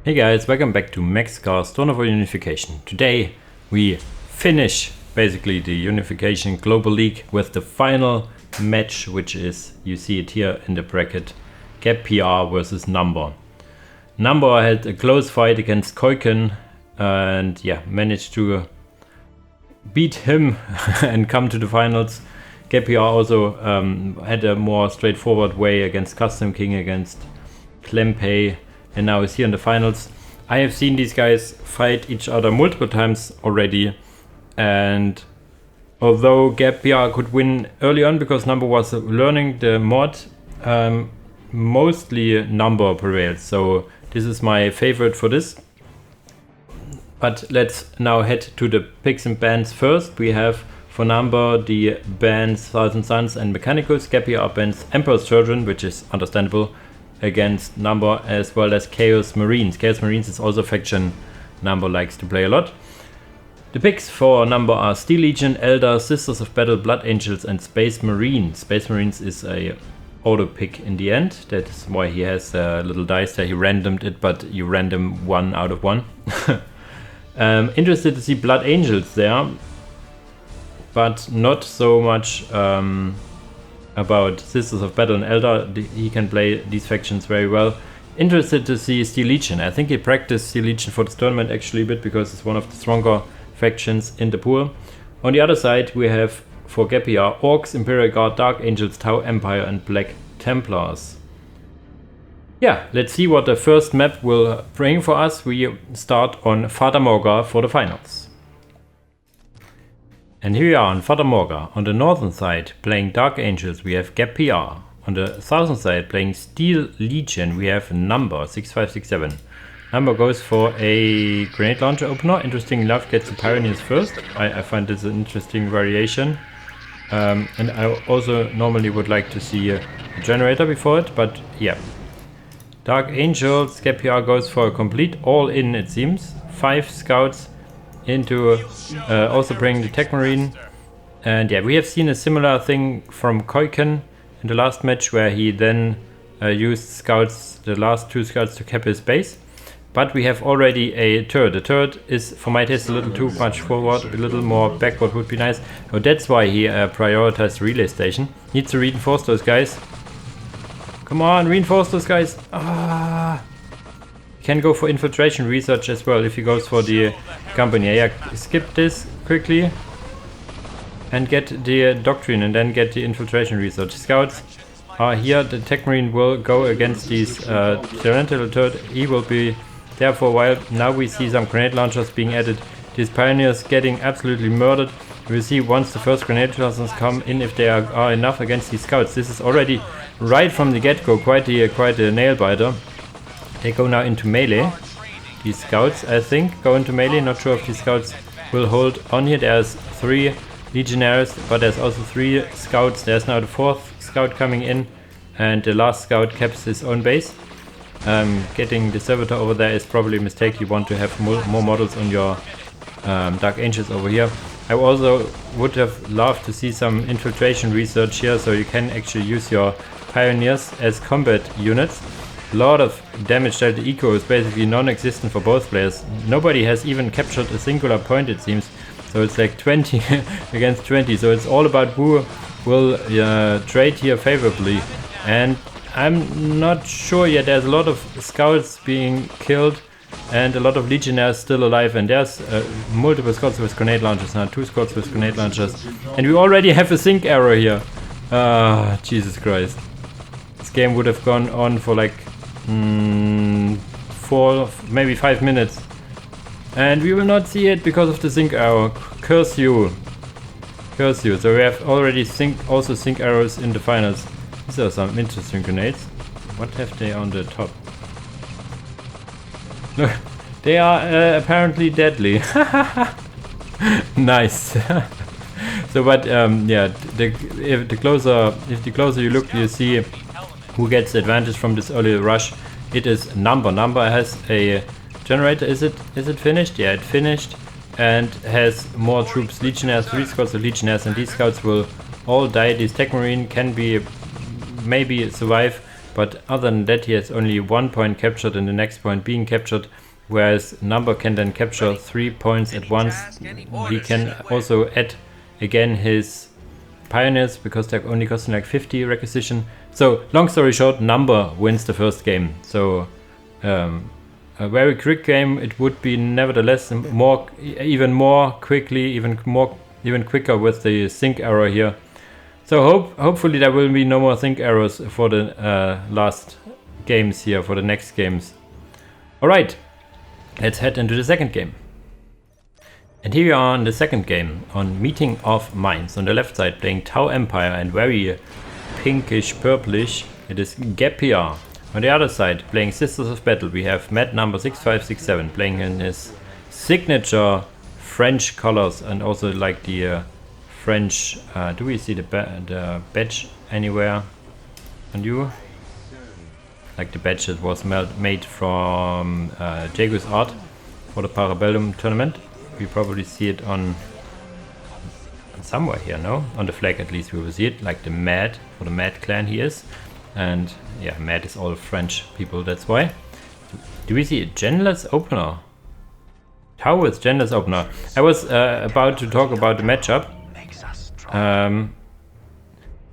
Hey guys, welcome back to Max Cars Tournament Unification. Today we finish basically the Unification Global League with the final match, which is, you see it here in the bracket, GabPR versus Number. Number had a close fight against Koiken and managed to beat him and come to the finals. GabPR also had a more straightforward way against Custom King, against Klempei, and now is here in the finals. I have seen these guys fight each other multiple times already, and although GabPR could win early on because Number was learning the mod, mostly Number prevailed, so this is my favorite for this. But let's now head to the picks and bans first. We have for Number the bans Thousand Suns and Mechanicals. GabPR bans Emperor's Children, which is understandable, against Number, as well as Chaos Marines. Chaos Marines is also a faction Number likes to play a lot. The picks for Number are Steel Legion, Elder, Sisters of Battle, Blood Angels and Space Marines. Space Marines is a auto pick in the end. That's why he has a little dice there. He randomed it, but you random 1 out of 1. Interested to see Blood Angels there, but not so much about Sisters of Battle and Elder. He can play these factions very well. Interested to see Steel Legion. I think he practiced Steel Legion for this tournament actually a bit because it's one of the stronger factions in the pool. On the other side we have for GabPR Orcs, Imperial Guard, Dark Angels, Tau Empire and Black Templars. Yeah, let's see what the first map will bring for us. We start on Fata Morga for the finals. And here we are on Fata Morga. On the northern side playing Dark Angels we have GabPR. On the southern side playing Steel Legion we have Number 6567. Number goes for a grenade launcher opener. Interesting enough, gets the Pioneers first. I find this an interesting variation. And I also normally would like to see a generator before it, but yeah. Dark Angels, GabPR goes for a complete all-in, it seems. 5 scouts into also bringing the Tech Marine. And yeah, we have seen a similar thing from Koiken in the last match, where he then used scouts, the last 2 scouts, to cap his base. But we have already a turret. The turret is, for my taste, a little too much forward, a little more backward would be nice. So that's why he prioritized relay station. Needs to reinforce those guys. Come on, reinforce those guys. Can go for infiltration research as well if he goes for the company. Yeah, skip this quickly and get the doctrine and then get the infiltration research. Scouts are here. The Tech Marine will go against these Tyrannical turret. He will be there for a while. Now we see some grenade launchers being added. These Pioneers getting absolutely murdered. We'll see once the first grenade launchers come in if they are enough against these scouts. This is already right from the get-go quite a nail biter. They go now into melee. These scouts, I think, go into melee. Not sure if these scouts will hold on here. There's 3 legionnaires, but there's also 3 scouts. There's now the 4th scout coming in, and the last scout caps his own base. Getting the servitor over there is probably a mistake. You want to have more models on your Dark Angels over here. I also would have loved to see some infiltration research here, so you can actually use your Pioneers as combat units. A lot of damage that the eco is basically non-existent for both players. Nobody has even captured a singular point, it seems. So it's like 20 against 20. So it's all about who will trade here favorably. And I'm not sure yet. There's a lot of scouts being killed and a lot of legionnaires still alive. And there's multiple scouts with grenade launchers now. 2 scouts with grenade launchers. And we already have a sync error here. Jesus Christ. This game would have gone on for like 4, maybe 5 minutes. And we will not see it because of the sync error. Curse you. Curse you. So we have already also sync errors in the finals. These are some interesting grenades. What have they on the top? Look, they are apparently deadly. Nice. So, but yeah, if the closer you look, you see who gets advantage from this early rush. It is Number. Number has a generator. Is it finished? Yeah, it finished, and has more troops. Legionnaires, 3 scouts of Legionnaires, and these scouts will all die. This Tech Marine can be maybe survive but other than that he has only 1 point captured and the next point being captured, whereas Number can then capture 3 points at once. We can also add again his pioneers because they're only costing like 50 requisition. So long story short, Number wins the first game. So a very quick game it would be, nevertheless even more quickly, even quicker with the sync error here. So hopefully there will be no more sync errors for the last games here, for the next games. Alright, let's head into the second game. And here we are in the second game on Meeting of Minds. On the left side playing Tau Empire, and very pinkish purplish it is GabPR. On the other side playing Sisters of Battle we have Matt number 6567 playing in his signature French colors, and also like the French, do we see the badge anywhere on you? Like the badge that was made from Jago's art for the Parabellum tournament. We probably see it on somewhere here, no? On the flag at least we will see it, like the Mad, for the Mad clan he is. And yeah, Mad is all French people, that's why. Do we see a genderless opener? Tau with genderless opener. I was about to talk about the matchup.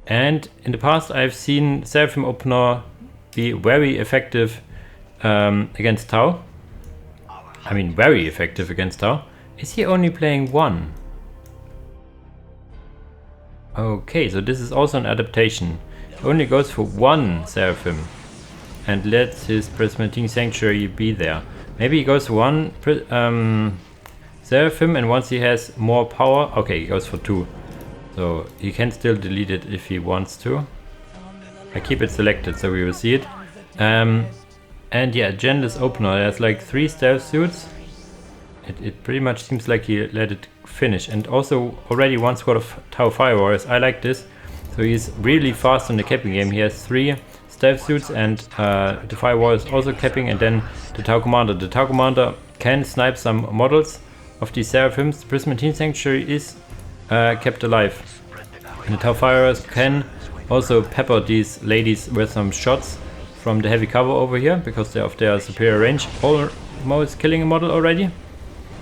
And in the past I've seen Seraphim opener be very effective against Tau. I mean very effective against Tau. Is he only playing one? Okay, so this is also an adaptation. He only goes for one Seraphim and lets his Prismatic Sanctuary be there. Maybe he goes for one Seraphim, and once he has more power, okay, he goes for two. So he can still delete it if he wants to. I keep it selected so we will see it. And yeah, genderless opener, there's like 3 stealth suits. It pretty much seems like he let it finish. And also already one squad of Tau Fire Warriors. I like this. So he's really fast in the capping game. He has 3 stealth suits and the Fire Warriors also capping, and then the Tau Commander. The Tau Commander can snipe some models of these Seraphims. The Prismatic Sanctuary is kept alive. And the Tau Fire Warriors can also pepper these ladies with some shots from the heavy cover over here because they're of their superior range, almost killing a model already.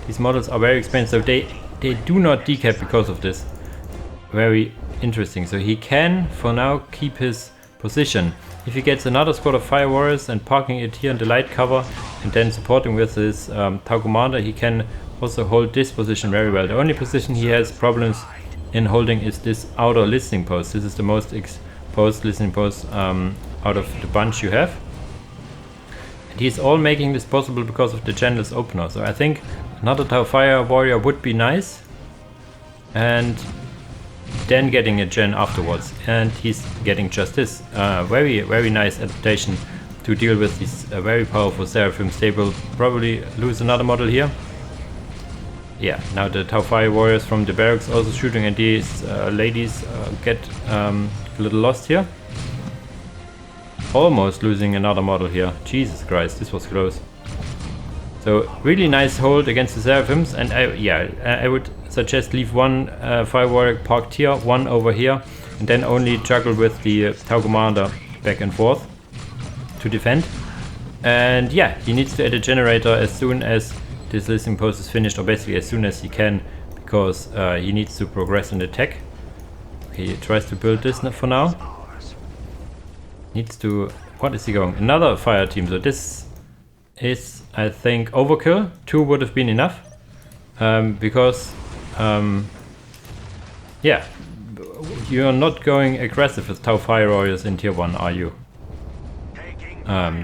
These models are very expensive. They do not decap because of this. Very interesting. So he can for now keep his position. If he gets another squad of Fire Warriors and parking it here in the light cover and then supporting with his Tau Commander, he can also hold this position very well. The only position he has problems in holding is this outer listening post. This is the most exposed listening post out of the bunch you have. And he's all making this possible because of the genderless opener. So I think another Tau Fire Warrior would be nice. And then getting a gen afterwards. And he's getting just this. Very, very nice adaptation to deal with these very powerful Seraphims. They will probably lose another model here. Yeah, now the Tau Fire Warriors from the barracks also shooting, and these ladies get a little lost here. Almost losing another model here. Jesus Christ, this was close. So really nice hold against the Seraphims, and I would suggest leave one Fire Warrior parked here, one over here, and then only juggle with the Tau Commander back and forth to defend. And yeah, he needs to add a generator as soon as this listening post is finished, or basically as soon as he can, because he needs to progress in attack. Okay, he tries to build this for now. Needs to... what is he going? Another fire team. So this is, I think, overkill. 2 would have been enough. Because... yeah. You're not going aggressive with Tau Fire Warriors in tier 1, are you?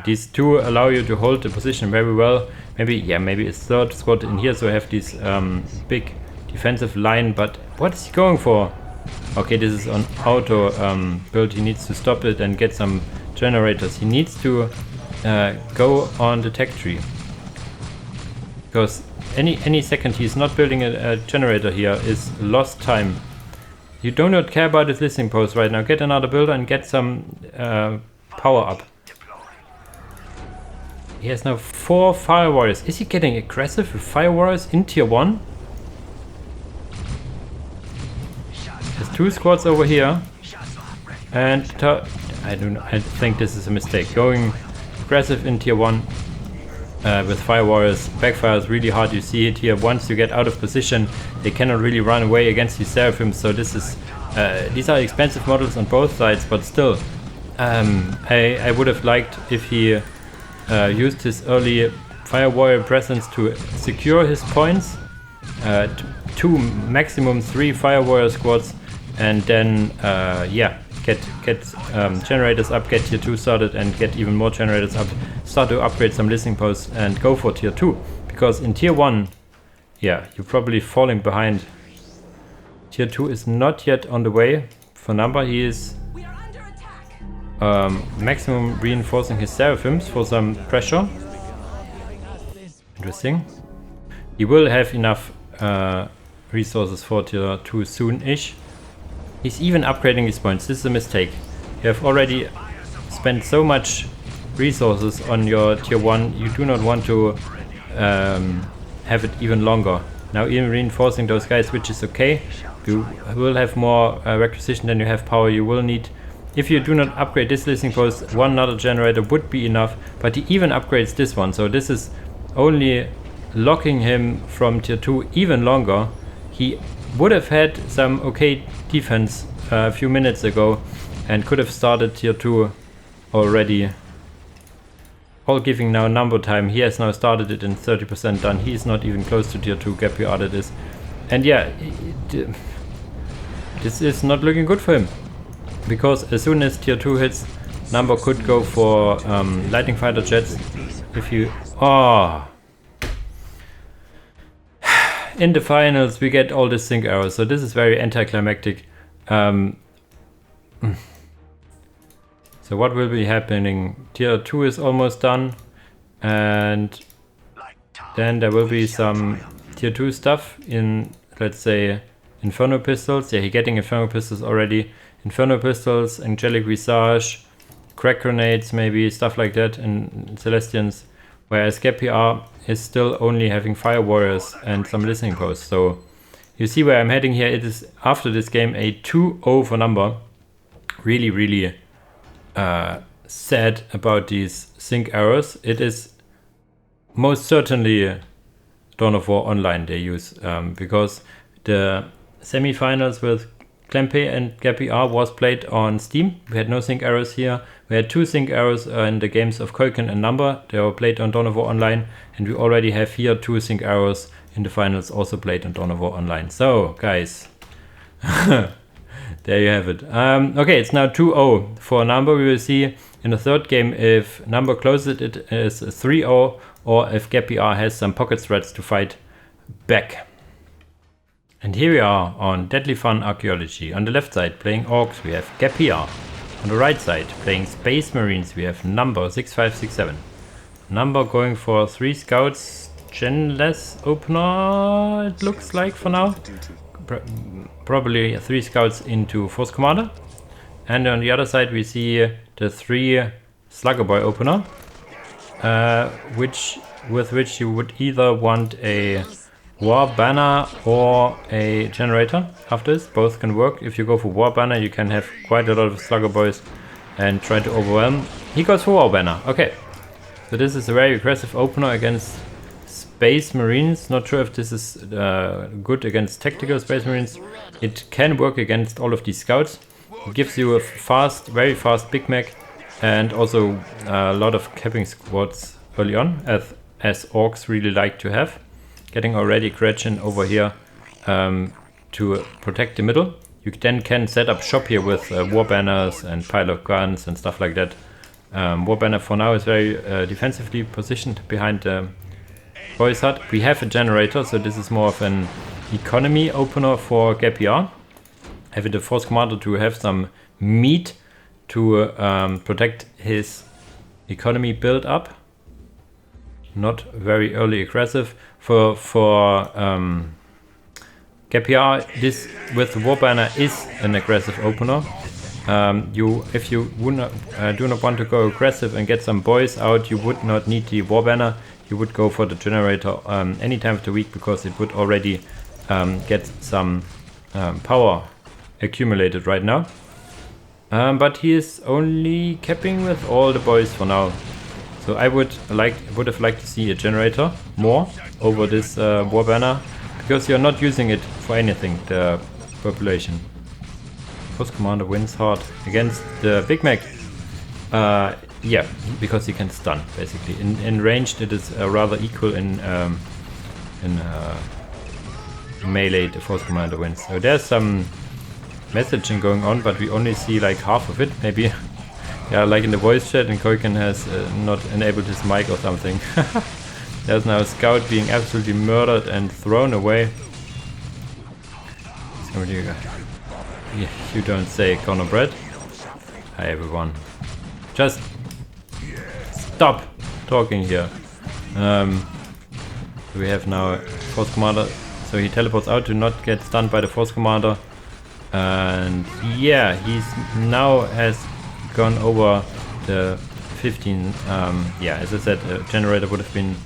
These 2 allow you to hold the position very well. Maybe it's 3rd squad in here, so I have this big defensive line, but what is he going for? Okay, this is on auto build. He needs to stop it and get some generators. He needs to go on the tech tree, because any second he's not building a generator here is lost time. You do not care about his listening post right now. Get another builder and get some power up. He has now 4 Fire Warriors. Is he getting aggressive with Fire Warriors in tier 1? Has 2 squads over here. And I think this is a mistake. Going aggressive in tier 1 with Fire Warriors backfires really hard. You see it here. Once you get out of position, they cannot really run away against these Seraphims. So this is these are expensive models on both sides, but still, I would have liked if he used his early Fire Warrior presence to secure his points. 2 maximum 3 Fire Warrior squads, and then yeah, get generators up, get tier 2 started, and get even more generators up, start to upgrade some listening posts and go for tier 2, because in tier 1, yeah, you're probably falling behind. Tier 2 is not yet on the way. For number, he is maximum reinforcing his Seraphims for some pressure. Interesting. He will have enough resources for tier 2 soon-ish. He's even upgrading his points. This is a mistake. You have already spent so much resources on your tier 1. You do not want to have it even longer. Now even reinforcing those guys, which is okay. You will have more requisition than you have power. You will need, if you do not upgrade this listening post, one another generator would be enough. But he even upgrades this one. So this is only locking him from tier 2 even longer. He would have had some okay defense a few minutes ago and could have started tier 2 already. All giving now number time. He has now started it in 30% done. He is not even close to tier 2 GabPR that is. And yeah, this is not looking good for him. Because as soon as tier 2 hits, number could go for lightning fighter jets. If you... Oh! In the finals we get all the sync errors, so this is very anticlimactic. So what will be happening? Tier 2 is almost done, and then there will be some tier 2 stuff in, let's say, Inferno Pistols. Yeah, he's getting Inferno Pistols already. Inferno Pistols, Angelic Visage, Crack Grenades maybe, stuff like that in Celestians. Whereas GabPR is still only having Fire Warriors and some listening posts. So you see where I'm heading here. It is after this game a 2-0 for number. Really, really sad about these sync errors. It is most certainly Dawn of War Online they use, because the semi-finals with Klempe and GabPR was played on Steam. We had no sync errors here. We had 2 sync errors in the games of Koiken and Number. They were played on Dawn of War Online, and we already have here 2 sync errors in the finals, also played on Dawn of War Online. So, guys, there you have it. Okay, it's now 2-0 for Number. We will see in the third game if Number closes it as 3-0, or if GabPR has some pocket threats to fight back. And here we are on Deadly Fun Archeology. On the left side playing Orcs we have GabPR. On the right side playing Space Marines we have Number 6567. Number going for 3 scouts, genless opener it looks like for now. Probably 3 scouts into Force Commander. And on the other side we see the 3 Slugger Boy opener, with which you would either want a War Banner or a generator after this. Both can work. If you go for War Banner, you can have quite a lot of Slugger Boys and try to overwhelm. He goes for War Banner. Okay. So this is a very aggressive opener against Space Marines. Not sure if this is good against tactical Space Marines. It can work against all of these scouts. It gives you a fast, very fast Big Mac, and also a lot of capping squads early on, as Orcs really like to have. Getting already Gretchen over here to protect the middle. You then can set up shop here with war banners and pile of guns and stuff like that. War banner for now is very defensively positioned behind the boys hut. We have a generator, so this is more of an economy opener for GabPR. Having the Force Commander to have some meat to protect his economy build up. Not very early aggressive. For GabPR, this with the War Banner is an aggressive opener. If you do not want to go aggressive and get some boys out, you would not need the War Banner. You would go for the generator any time of the week, because it would already get some power accumulated right now. But he is only capping with all the boys for now. So I would have liked to see a generator more over this war banner, because you're not using it for anything, the population. Post commander wins hard against the Big Mac. Yeah, because he can stun basically. In ranged it is rather equal in melee. The force commander wins. So there's some messaging going on, but we only see like half of it, maybe. Yeah, like in the voice chat, and Koiken has not enabled his mic or something. There's now a scout being absolutely murdered and thrown away. Somebody, yeah, you don't say, Connor Brett. Hi everyone. Just stop talking here. We have now force commander, so he teleports out to not get stunned by the force commander. And yeah, he's now has gone over the 15. Yeah, as I said, a generator would have been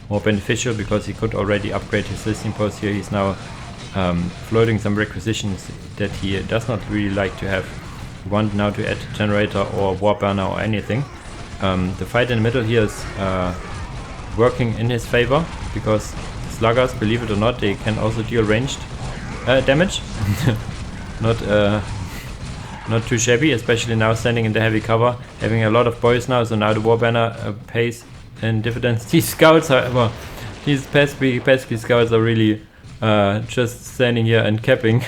more beneficial because he could already upgrade his listening post here. He's now floating some requisitions that he does not really like to have. He wants now to add generator or war banner or anything. The fight in the middle here is working in his favor because sluggers, believe it or not, they can also deal ranged damage. Not too shabby, especially now standing in the heavy cover, having a lot of boys now, so now the war banner pays in dividends. These scouts, however, these pesky scouts are really just standing here and capping.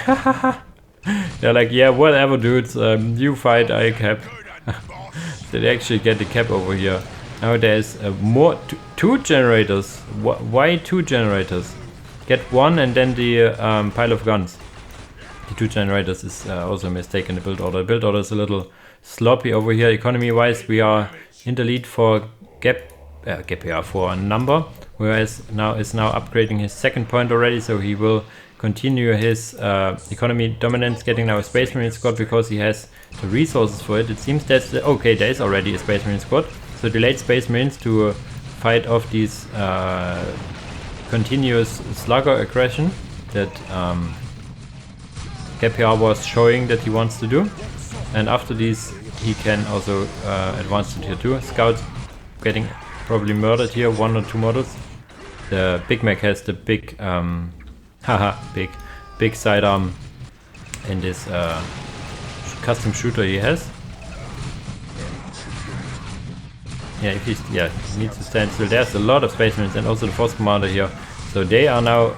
They're like, yeah, whatever dudes, you fight, I cap. So they actually get the cap over here. Now there's two generators. Why two generators? Get one and then the pile of guns. The two generators is also a mistake in the build order. The build order is a little sloppy over here. Economy wise, we are in the lead for GabPR for a number, whereas now is upgrading his second point already, so he will continue his economy dominance, getting now a Space Marine squad because he has the resources for it. It seems that's okay, there is already a Space Marine squad, so delayed Space Marines to fight off these continuous slugger aggression that GabPR was showing that he wants to do, and after these he can also advance to tier 2. Scouts getting probably murdered here, 1 or 2 models. The Big Mac has the big big sidearm in this custom shooter he has. Yeah, if he needs to stand still. There's a lot of Space Marines and also the Force Commander here, so they are now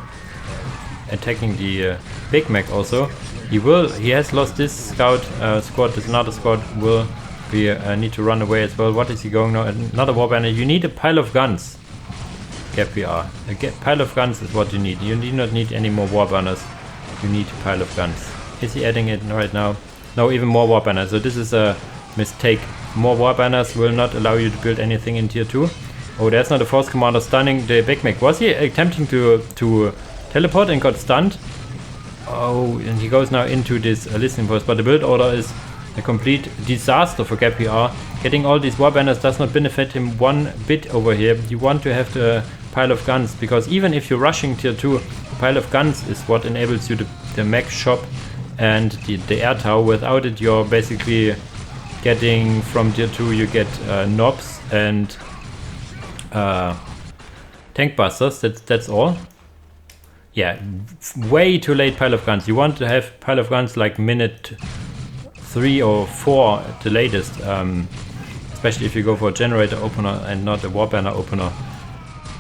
attacking the Big Mac also. He has lost this scout squad. This another squad will be need to run away as well. What is he going now? Another war banner. You need a pile of guns. GabPR. A pile of guns is what you need. You do not need any more war banners. You need a pile of guns. Is he adding it right now? No, even more war banners. So this is a mistake. More war banners will not allow you to build anything in tier 2. Oh, there's not a force commander stunning the Big Mac. Was he attempting to teleport and got stunned? Oh, and he goes now into this listening post, but the build order is a complete disaster for GabPR. Getting all these war banners does not benefit him one bit over here. You want to have the pile of guns, because even if you're rushing tier 2, the pile of guns is what enables you the mech shop and the air tower. Without it, you're basically getting from tier 2, you get knobs and tank busters. That's all. Yeah, way too late pile of guns. You want to have pile of guns like minute 3 or 4 at the latest, especially if you go for a generator opener and not a war banner opener.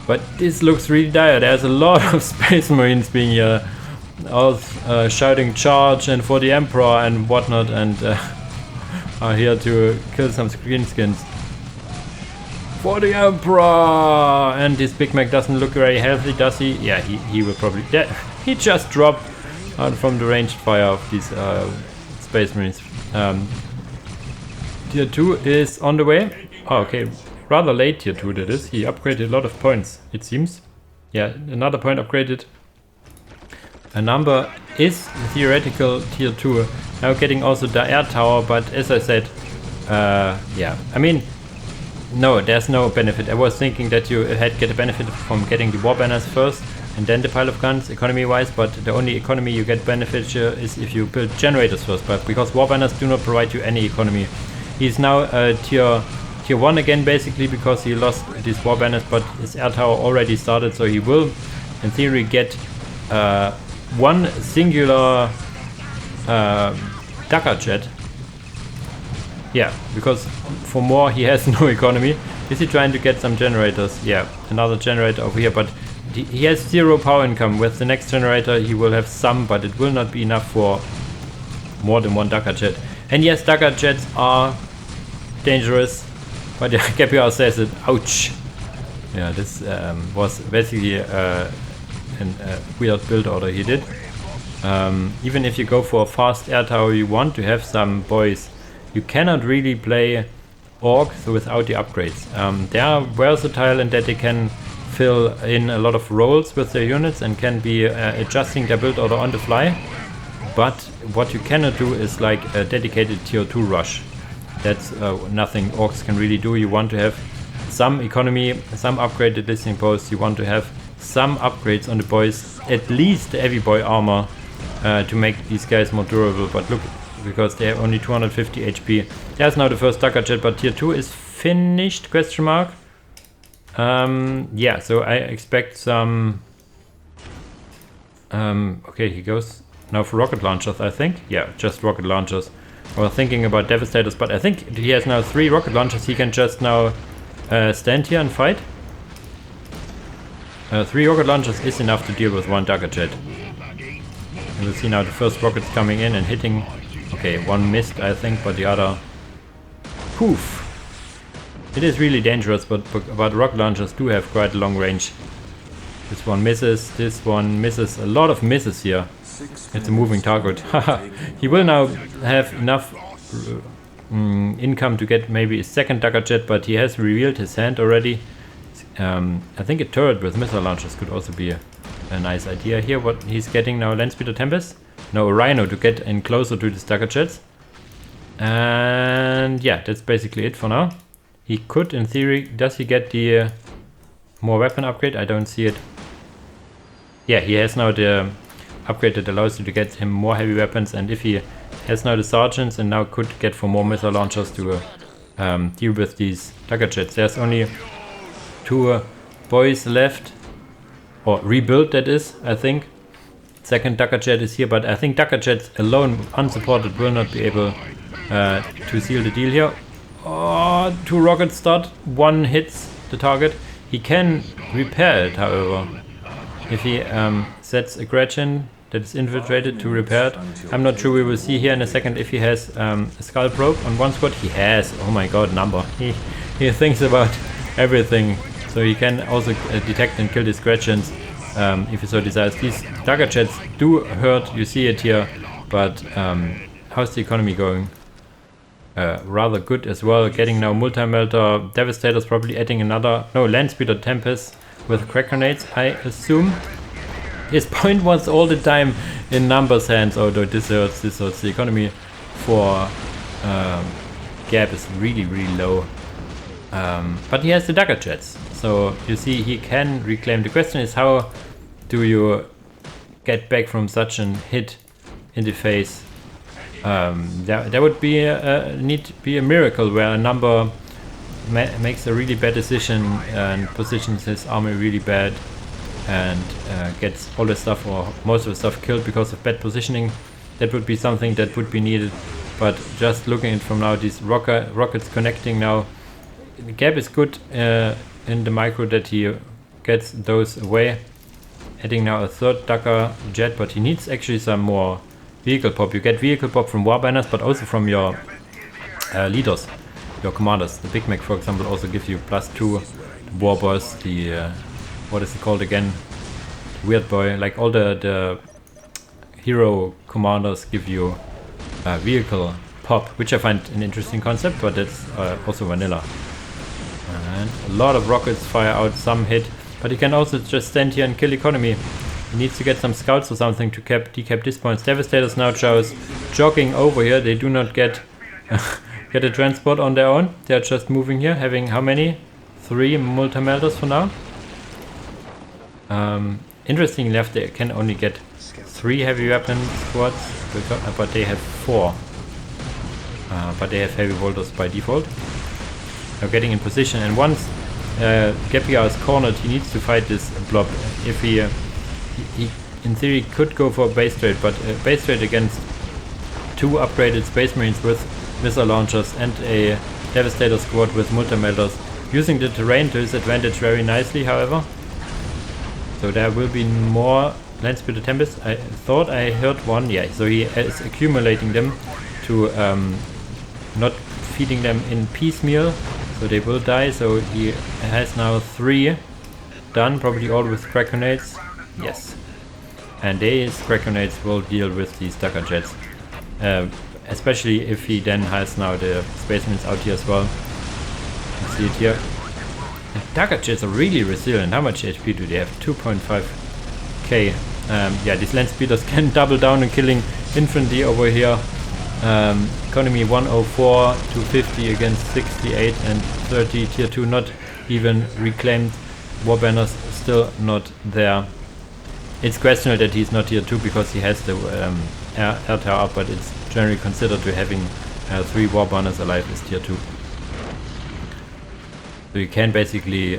But this looks really dire. There's a lot of Space Marines being all shouting charge and for the Emperor and whatnot, and are here to kill some greenskins. For the Emperor! And this Big Mac doesn't look very healthy, does he? Yeah, he will probably... he just dropped out from the ranged fire of these Space Marines. Tier 2 is on the way. Oh, okay. Rather late tier 2 that is. He upgraded a lot of points, it seems. Yeah, another point upgraded. A number is theoretical tier 2. Now getting also the air tower, but as I said, yeah. I mean... No, there's no benefit. I was thinking that you had get a benefit from getting the war banners first, and then the pile of guns economy wise, but the only economy you get benefit here is if you build generators first, but because warbanners do not provide you any economy. He's now tier 1 again basically because he lost these warbanners, but his air tower already started, so he will in theory get one singular Dakar jet. Yeah, because for more he has no economy. Is he trying to get some generators? Yeah, another generator over here, but he has 0 power income. With the next generator he will have some, but it will not be enough for more than one Dakar jet. And yes, Dakar jets are dangerous, but GabPR says it. Ouch! Yeah, this was basically a weird build order he did. Even if you go for a fast air tower, you want to have some boys. You cannot really play orcs without the upgrades. They are versatile in that they can fill in a lot of roles with their units and can be adjusting their build order on the fly. But what you cannot do is like a dedicated tier 2 rush. That's nothing orcs can really do. You want to have some economy, some upgraded listening posts. You want to have some upgrades on the boys, at least the heavy boy armor, to make these guys more durable. But look, because they have only 250 HP. There's now the first Dakar jet, but tier 2 is finished, question mark. Yeah, so I expect some... okay, he goes now for rocket launchers, I think. Yeah, just rocket launchers. I was thinking about devastators, but I think he has now 3 rocket launchers. He can just now stand here and fight. 3 rocket launchers is enough to deal with 1 Dakar jet. And we'll see now the first rockets coming in and hitting. Okay, 1 missed, I think, but the other... Poof! It is really dangerous, but rocket launchers do have quite a long range. This one misses, this one misses. A lot of misses here. It's a moving target. He will now have enough income to get maybe a second Dakar jet, but he has revealed his hand already. I think a turret with missile launchers could also be a nice idea here. What he's getting now, land speeder Tempest? No, a Rhino to get in closer to the Dakar jets. And yeah, that's basically it for now. He could, in theory, does he get the more weapon upgrade? I don't see it. Yeah, he has now the upgrade that allows you to get him more heavy weapons, and if he has now the sergeants and now could get for more missile launchers to deal with these Dakar jets. There's only 2 boys left, or rebuild that is, I think. Second Dakar jet is here, but I think Dakar jets alone, unsupported, will not be able to seal the deal here. Oh, 2 rockets start, 1 hits the target. He can repair it, however. If he sets a Gretchen that is infiltrated to repair it. I'm not sure, we will see here in a second if he has a skull probe on 1 squad. He has, oh my god, number. He thinks about everything. So he can also detect and kill these Gretchens if he so desires. These Dakar jets do hurt, you see it here, but how's the economy going? Rather good as well. Getting now multi-melter, devastators, probably adding another, no, land speeder Tempest with crack grenades, I assume. His point was all the time in numbers hands, although this hurts. The economy for Gab is really low. But he has the Dakar jets, so you see he can reclaim. The question is, how do you get back from such an hit in the face? There would be need to be a miracle where a number makes a really bad decision and positions his army really bad and gets all the stuff or most of the stuff killed because of bad positioning. That would be something that would be needed. But just looking at from now, these rockets connecting now, the Gab is good in the micro that he gets those away. Adding now a 3rd Dakar jet, but he needs actually some more vehicle pop. You get vehicle pop from warbanners, but also from your leaders, your commanders. The Big Mac, for example, also gives you +2 war boss. The what is it called again? Weird boy. Like all the hero commanders give you vehicle pop, which I find an interesting concept, but it's also vanilla. And a lot of rockets fire out, some hit, but he can also just stand here and kill economy. He needs to get some scouts or something to decap these points. Devastators now just jogging over here. They do not get get a transport on their own. They are just moving here, having how many? 3 multi-melters for now. interestingly enough, they can only get 3 heavy weapon squads, but they have 4. But they have heavy bolters by default. Now getting in position, and once GabPR is cornered, he needs to fight this blob. If he in theory could go for base trade, but base trade against 2 upgraded Space Marines with missile launchers and a Devastator squad with multi-melters, using the terrain to his advantage very nicely, however. So there will be more Landspeeder Tempest. I thought I heard one, yeah, so he is accumulating them to not feeding them in piecemeal, so they will die. So he has now 3 done, probably all with crack grenades. Yes. And these crack grenades will deal with these Dagger Jets. Especially if he then has now the Space Marines out here as well. You see it here. The Dagger Jets are really resilient. How much HP do they have? 2.5k. Yeah, these land speeders can double down in killing infantry over here. Economy 104, 250 against 68 and 30. Tier 2 not even reclaimed. War banners still not there. It's questionable that he's not tier 2 because he has the air tower up, but it's generally considered to having 3 war banners alive is tier 2. So you can basically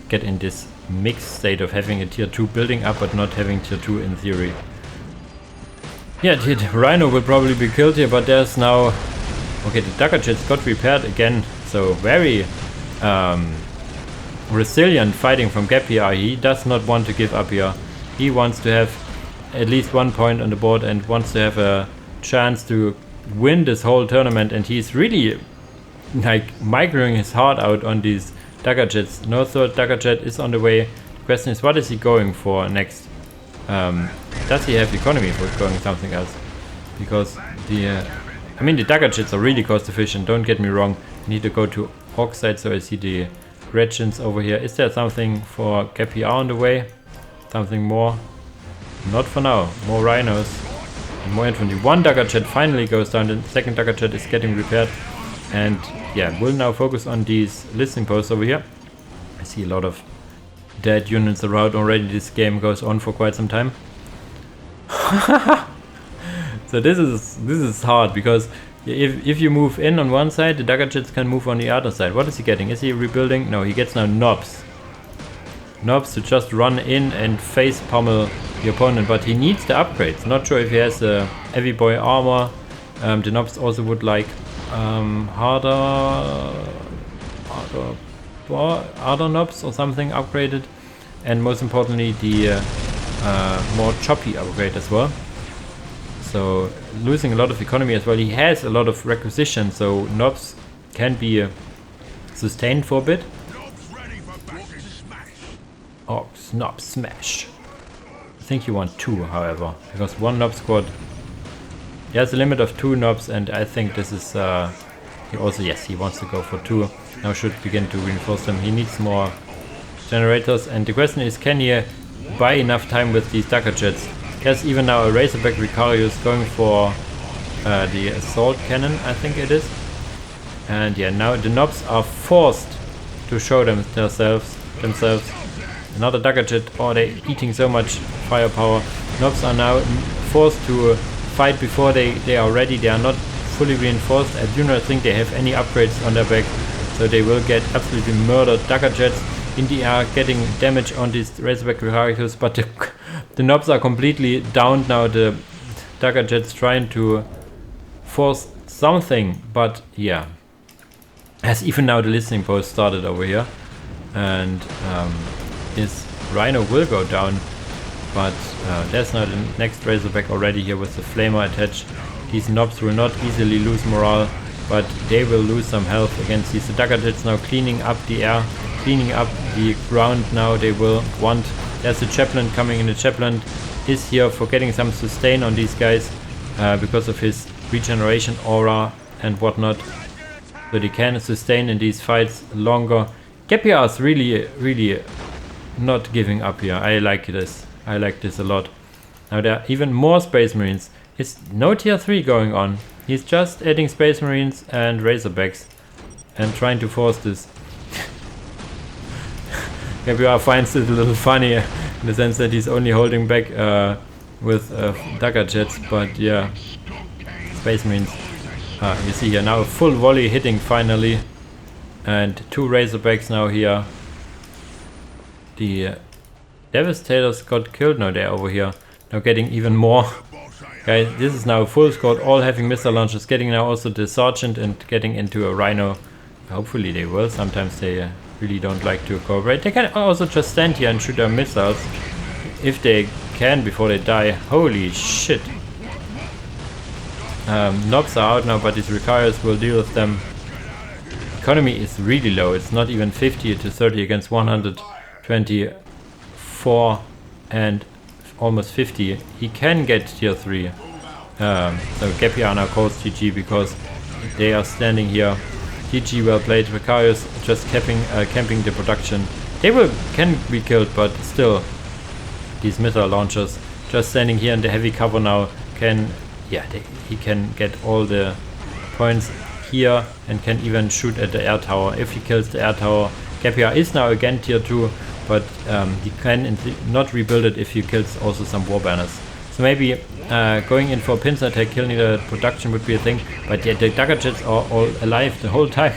get in this mixed state of having a tier 2 building up but not having tier 2 in theory. Yeah, the Rhino will probably be killed here, but there's now... Okay, the Dagger Jets got repaired again, so very resilient fighting from GabPR. He does not want to give up here. He wants to have at least 1 point on the board and wants to have a chance to win this whole tournament, and he's really like microing his heart out on these Dagger Jets. No third Dagger Jet is on the way. The question is, what is he going for next? Does he have economy for going something else? Because the I mean, the Dagger Jets are really cost efficient, don't get me wrong. I need to go to Oxide, so I see the Regents over here. Is there something for GabPR on the way? Something more? Not for now. More Rhinos and more infantry. 1 Dagger Jet finally goes down. The second Dagger Jet is getting repaired. And yeah, we'll now focus on these listening posts over here. I see a lot of dead units around already. This game goes on for quite some time. So this is hard, because if you move in on one side, the Dagger Jets can move on the other side. What is he getting? Is he rebuilding? No, he gets now knobs. Knobs to just run in and face pummel the opponent, but he needs the upgrades. Not sure if he has a heavy boy armor. The knobs also would like harder knobs or something upgraded, and most importantly the more choppy upgrade as well. So losing a lot of economy as well. He has a lot of requisition, so knobs can be sustained for a bit. Oh, knob smash. I think you want 2, however, because 1 knob squad. He has a limit of 2 knobs, and I think this is he also, yes, he wants to go for 2. Now should begin to reinforce them. He needs more generators, and the question is, can he buy enough time with these Dagger Jets? There's even now a Razorback Vicarius going for the assault cannon, I think it is. And yeah, now the knobs are forced to show themselves. Another Dagger Jet. Oh, they're eating so much firepower. Knobs are now forced to fight before they are ready. They are not fully reinforced. I do not think they have any upgrades on their back, so they will get absolutely murdered. Dagger Jets in the air getting damage on these Razorback Vicarius, but the knobs are completely downed now. The Dagger Jets trying to force something, but yeah. As even now the listening post started over here, and this Rhino will go down, but there's now the next Razorback already here with the Flamer attached. These knobs will not easily lose morale, but they will lose some health against these. The Dagger Jets now cleaning up the air, cleaning up the ground now. They will want... There's a Chaplain coming in. The Chaplain is here for getting some sustain on these guys because of his regeneration aura and whatnot. So they can sustain in these fights longer. GabPR is really not giving up here. I like this. I like this a lot. Now there are even more Space Marines. It's no tier 3 going on. He's just adding Space Marines and Razorbacks and trying to force this. GabPR finds it a little funny. in the sense that he's only holding back with dagger jets, but yeah, Space Marines. You see here now a full volley hitting finally, and 2 Razorbacks now here. The Devastators got killed, now they're over here, now getting even more. Guys, this is now a full squad, all having missile launchers, getting now also the Sergeant and getting into a Rhino. Hopefully they will, sometimes they really don't like to cooperate. They can also just stand here and shoot their missiles, if they can, before they die. Holy shit. Knobs are out now, but these Recarios will deal with them. Economy is really low, it's not even 50 to 30 against 124 and almost 50. He can get tier 3. So GabPR now calls GG because they are standing here. GG, well played. Recarios just camping the production. They can be killed, but still, these missile launchers just standing here in the heavy cover now can, yeah, he can get all the points here and can even shoot at the air tower. If he kills the air tower, GabPR is now again tier 2, but he can not rebuild it if he kills also some war banners. So maybe going in for a pincer attack, killing the production would be a thing, but yeah, the dagger jets are all alive the whole time.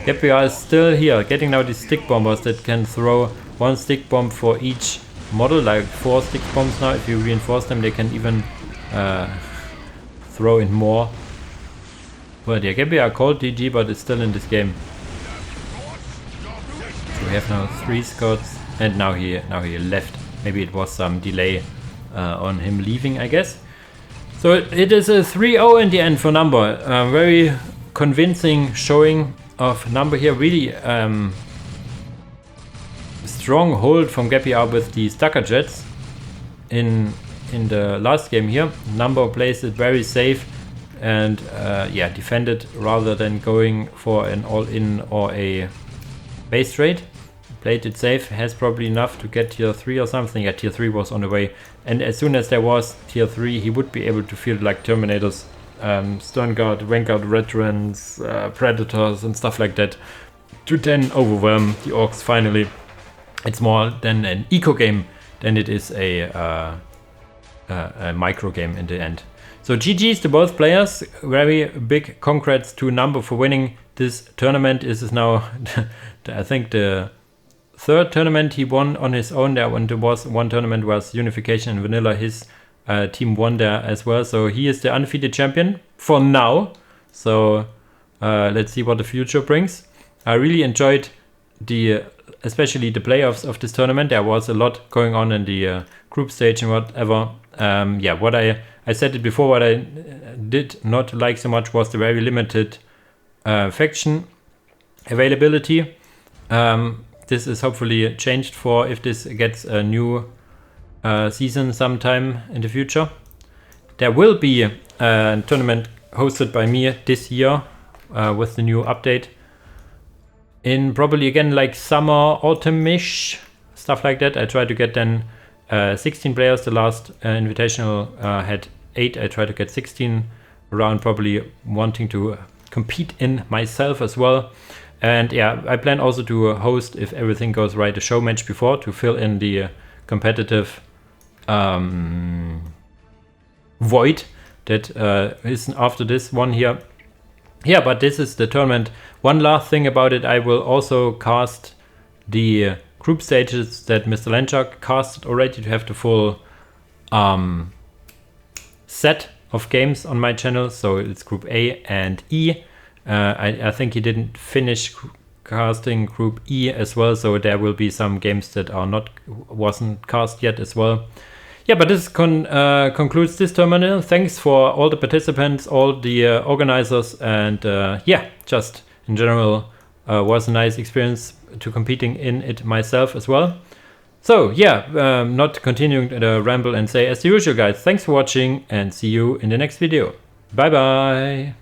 GabPR is still here, getting now these stick bombers that can throw 1 stick bomb for each model, like 4 stick bombs now. If you reinforce them, they can even throw in more. But yeah, GabPR called GG, but it's still in this game. So we have now 3 scouts, and now he left. Maybe it was some delay on him leaving, I guess. So it is a 3-0 in the end for Number. Very convincing showing of Number here. Really strong hold from GabPR with the Stucker Jets in the last game here. Number plays it very safe and yeah, defended rather than going for an all-in or a base trade. Played it safe, has probably enough to get tier 3 or something. Yeah, tier 3 was on the way. And as soon as there was tier 3, he would be able to field like Terminators, Stern Guard, Vanguard Veterans, Predators and stuff like that to then overwhelm the Orcs finally. It's more than an eco game than it is a micro game in the end. So GG's to both players. Very big congrats to Number for winning this tournament. This is now, I think, the 3rd tournament he won on his own. There was one tournament was Unification and Vanilla. His team won there as well. So he is the undefeated champion for now. So let's see what the future brings. I really enjoyed especially the playoffs of this tournament. There was a lot going on in the group stage and whatever. Yeah, what I said it before, what I did not like so much was the very limited faction availability. This is hopefully changed for if this gets a new season sometime in the future. There will be a tournament hosted by me this year with the new update. In probably again like summer, autumn-ish, stuff like that. I try to get then 16 players. The last invitational had 8. I try to get 16 around, probably wanting to compete in myself as well. And yeah, I plan also to host, if everything goes right, a show match before to fill in the competitive void that is after this one here. Yeah, but this is the tournament. One last thing about it, I will also cast the group stages that Mr. Lanchuk casted already to have the full set of games on my channel. So it's Group A and E. I think he didn't finish casting Group E as well, so there will be some games that wasn't cast yet as well. Yeah, but this concludes this tournament. Thanks for all the participants, all the organizers, and yeah, just in general was a nice experience to competing in it myself as well. So yeah, not continuing the ramble and say as usual guys, thanks for watching and see you in the next video. Bye bye.